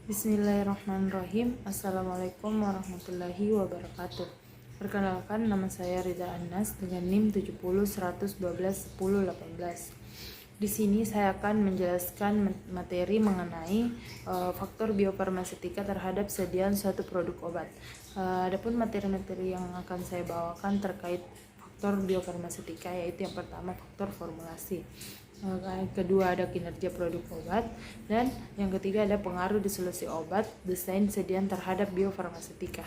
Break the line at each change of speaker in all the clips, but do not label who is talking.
Bismillahirrahmanirrahim. Assalamualaikum warahmatullahi wabarakatuh. Perkenalkan, nama saya Rida Anas dengan NIM 70 112 10 18. Di sini saya akan menjelaskan materi mengenai faktor biofarmasetika terhadap sediaan suatu produk obat. Adapun materi-materi yang akan saya bawakan terkait faktor biofarmasetika, yaitu yang pertama faktor formulasi, yang kedua ada kinerja produk obat, dan yang ketiga ada pengaruh disolusi obat, desain sediaan terhadap biofarmasetika.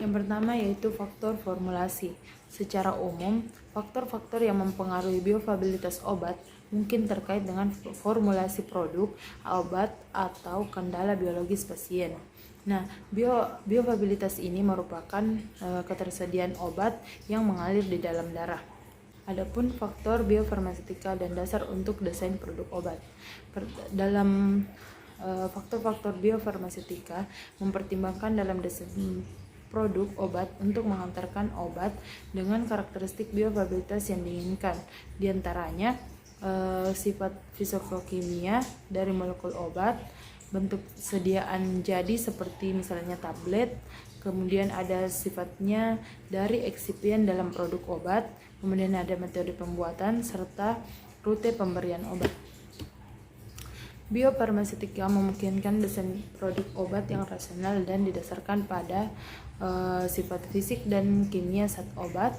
Yang pertama yaitu faktor formulasi. Secara umum, faktor-faktor yang mempengaruhi biofabilitas obat mungkin terkait dengan formulasi produk, obat, atau kendala biologis pasien. Nah, biofabilitas ini merupakan ketersediaan obat yang mengalir di dalam darah. Adapun faktor biofarmasetika dan dasar untuk desain produk obat. Dalam faktor-faktor biofarmasetika mempertimbangkan dalam desain produk obat untuk menghantarkan obat dengan karakteristik biofabilitas yang diinginkan. Di antaranya sifat fisikokimia dari molekul obat, bentuk sediaan jadi seperti misalnya tablet, kemudian ada sifatnya dari eksipien dalam produk obat, kemudian ada metode pembuatan serta rute pemberian obat. Biofarmasetika memungkinkan desain produk obat yang rasional dan didasarkan pada sifat fisik dan kimia zat obat.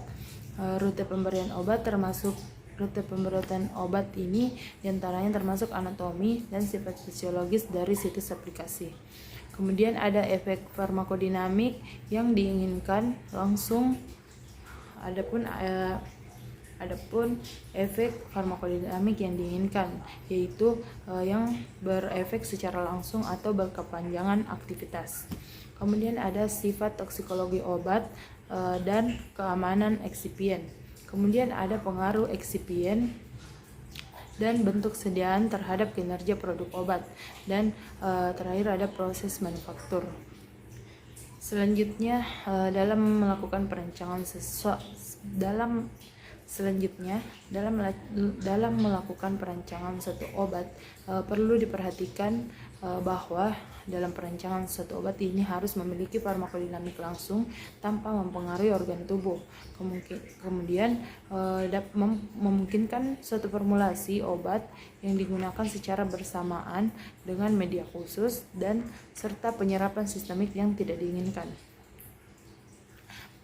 Rute pemberian obat termasuk rute pembuatan obat ini diantaranya termasuk anatomi dan sifat fisiologis dari situs aplikasi. Kemudian ada efek farmakodinamik yang diinginkan langsung. Adapun efek farmakodinamik yang diinginkan yaitu yang berefek secara langsung atau berkepanjangan aktivitas. Kemudian ada sifat toksikologi obat dan keamanan eksipien. Kemudian ada pengaruh eksipien dan bentuk sediaan terhadap kinerja produk obat, dan terakhir ada proses manufaktur. Selanjutnya dalam melakukan perancangan dalam melakukan perancangan suatu obat perlu diperhatikan bahwa dalam perancangan suatu obat ini harus memiliki farmakodinamik langsung tanpa mempengaruhi organ tubuh. Kemudian memungkinkan suatu formulasi obat yang digunakan secara bersamaan dengan media khusus dan serta penyerapan sistemik yang tidak diinginkan.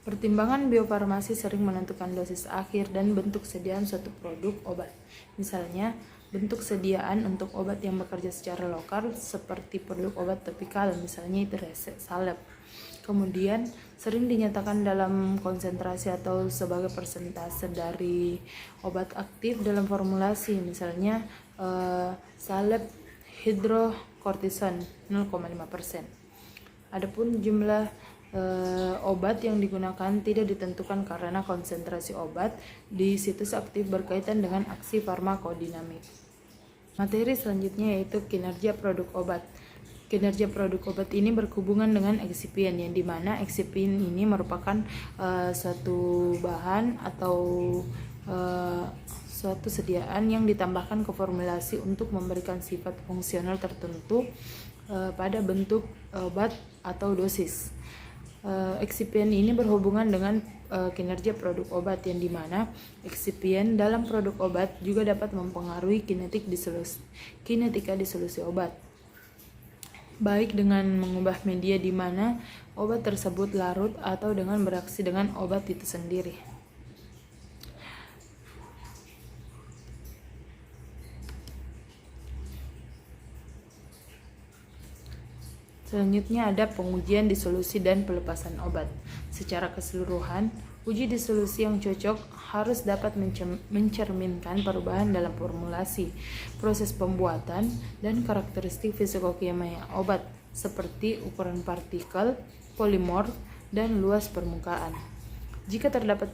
Pertimbangan biofarmasi sering menentukan dosis akhir dan bentuk sediaan suatu produk obat. Misalnya, bentuk sediaan untuk obat yang bekerja secara lokal seperti produk obat topikal, misalnya itu salep. Kemudian sering dinyatakan dalam konsentrasi atau sebagai persentase dari obat aktif dalam formulasi, misalnya salep hidrokortison 0,5%. Adapun jumlah obat yang digunakan tidak ditentukan karena konsentrasi obat di situs aktif berkaitan dengan aksi farmakodinamik. Materi selanjutnya yaitu kinerja produk obat. Kinerja produk obat ini berhubungan dengan eksipien, yang dimana eksipien ini merupakan suatu bahan atau suatu sediaan yang ditambahkan ke formulasi untuk memberikan sifat fungsional tertentu pada bentuk obat atau dosis. Eksipien ini berhubungan dengan kinerja produk obat, yang dimana eksipien dalam produk obat juga dapat mempengaruhi kinetika disolusi obat, baik dengan mengubah media di mana obat tersebut larut atau dengan bereaksi dengan obat itu sendiri. Selanjutnya ada pengujian disolusi dan pelepasan obat. Secara keseluruhan, uji disolusi yang cocok harus dapat mencerminkan perubahan dalam formulasi, proses pembuatan, dan karakteristik fisikokimia obat seperti ukuran partikel, polimorf, dan luas permukaan. Jika terdapat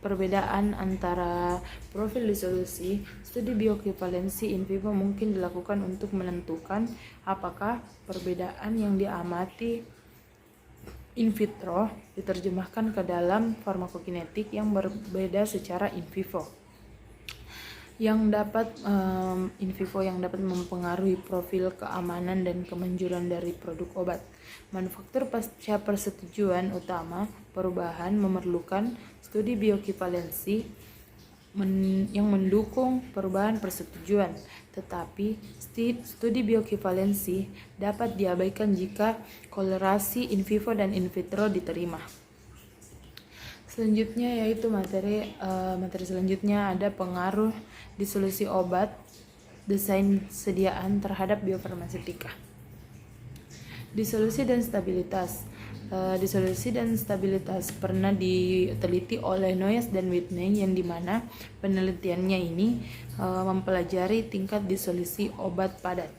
perbedaan antara profil disolusi, studi bioequivalensi in vivo mungkin dilakukan untuk menentukan apakah perbedaan yang diamati in vitro diterjemahkan ke dalam farmakokinetik yang berbeda secara in vivo. yang dapat in vivo yang dapat mempengaruhi profil keamanan dan kemanjuran dari produk obat. Manufaktur pasca persetujuan utama perubahan memerlukan studi bioekivalensi yang mendukung perubahan persetujuan, tetapi studi bioekivalensi dapat diabaikan jika kolerasi in vivo dan in vitro diterima. Selanjutnya yaitu materi selanjutnya ada pengaruh disolusi obat desain sediaan terhadap biofarmaseutika. Disolusi dan stabilitas. Disolusi dan stabilitas pernah diteliti oleh Noyes dan Whitney, yang dimana penelitiannya ini mempelajari tingkat disolusi obat padat.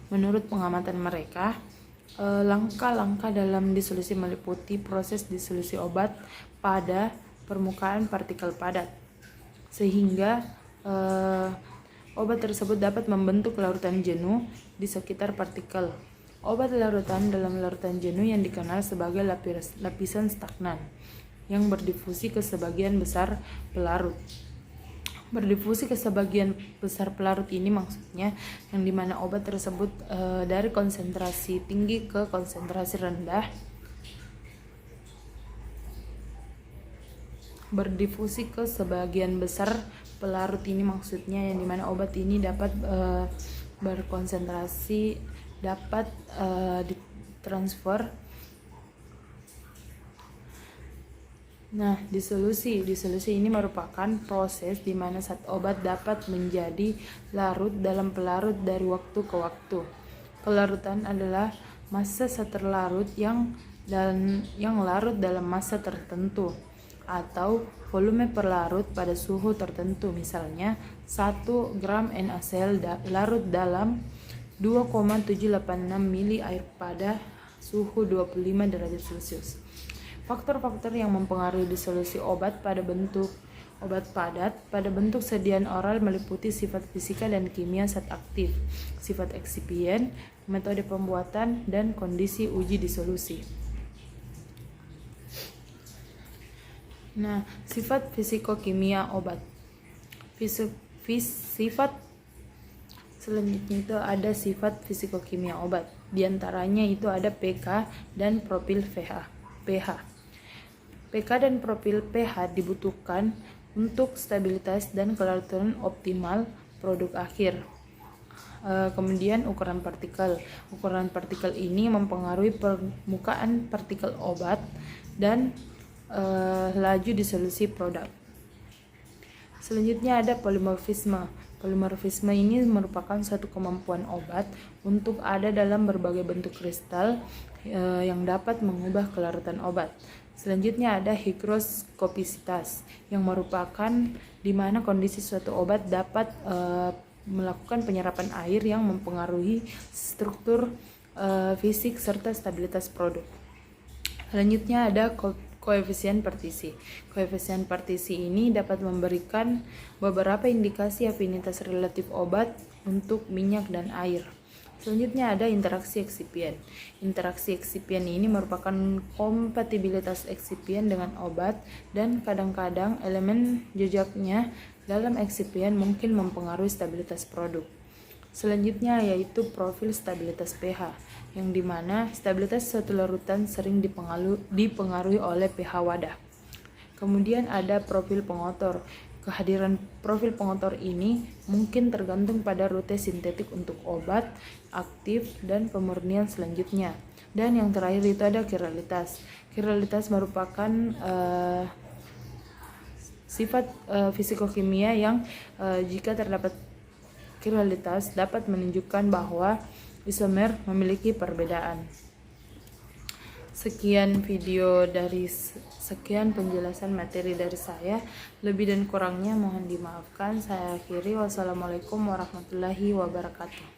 Menurut pengamatan mereka, langkah-langkah dalam disolusi meliputi proses disolusi obat pada permukaan partikel padat, sehingga obat tersebut dapat membentuk larutan jenuh di sekitar partikel. Obat larutan dalam larutan jenuh yang dikenal sebagai lapisan stagnan yang berdifusi ke sebagian besar pelarut. Berdifusi ke sebagian besar pelarut ini maksudnya yang dimana obat tersebut dari konsentrasi tinggi ke konsentrasi rendah. Berdifusi ke sebagian besar pelarut ini maksudnya yang dimana obat ini dapat berkonsentrasi, dapat ditransfer. Nah, disolusi ini merupakan proses di mana zat obat dapat menjadi larut dalam pelarut dari waktu ke waktu. Kelarutan adalah massa zat terlarut yang larut dalam massa tertentu atau volume perlarut pada suhu tertentu. Misalnya 1 gram NaCl larut dalam 2,786 mili air pada suhu 25 derajat Celcius. Faktor-faktor yang mempengaruhi disolusi obat pada bentuk obat padat pada bentuk sediaan oral meliputi sifat fisika dan kimia zat aktif, sifat eksipien, metode pembuatan, dan kondisi uji disolusi. Nah, sifat fisikokimia obat. Sifat selanjutnya itu ada sifat fisikokimia obat. Di antaranya itu ada pK dan profil pH. pK dan profil pH dibutuhkan untuk stabilitas dan kelarutan optimal produk akhir. Kemudian ukuran partikel. Ukuran partikel ini mempengaruhi permukaan partikel obat dan laju disolusi produk. Selanjutnya ada polimorfisme. Polimorfisme ini merupakan suatu kemampuan obat untuk ada dalam berbagai bentuk kristal yang dapat mengubah kelarutan obat. Selanjutnya ada higroskopisitas, yang merupakan di mana kondisi suatu obat dapat melakukan penyerapan air yang mempengaruhi struktur fisik serta stabilitas produk. Selanjutnya ada koefisien partisi. Koefisien partisi ini dapat memberikan beberapa indikasi afinitas relatif obat untuk minyak dan air. Selanjutnya ada interaksi eksipien. Interaksi eksipien ini merupakan kompatibilitas eksipien dengan obat, dan kadang-kadang elemen jejaknya dalam eksipien mungkin mempengaruhi stabilitas produk. Selanjutnya yaitu profil stabilitas pH, yang dimana stabilitas suatu larutan sering dipengaruhi oleh pH wadah. Kemudian ada profil pengotor. Kehadiran profil pengotor ini mungkin tergantung pada rute sintetik untuk obat aktif dan pemurnian selanjutnya. Dan yang terakhir itu ada kiralitas. Kiralitas merupakan sifat fisikokimia yang jika terdapat kiralitas dapat menunjukkan bahwa isomer memiliki perbedaan. Sekian penjelasan materi dari saya. Lebih dan kurangnya mohon dimaafkan. Saya akhiri. Wassalamualaikum warahmatullahi wabarakatuh.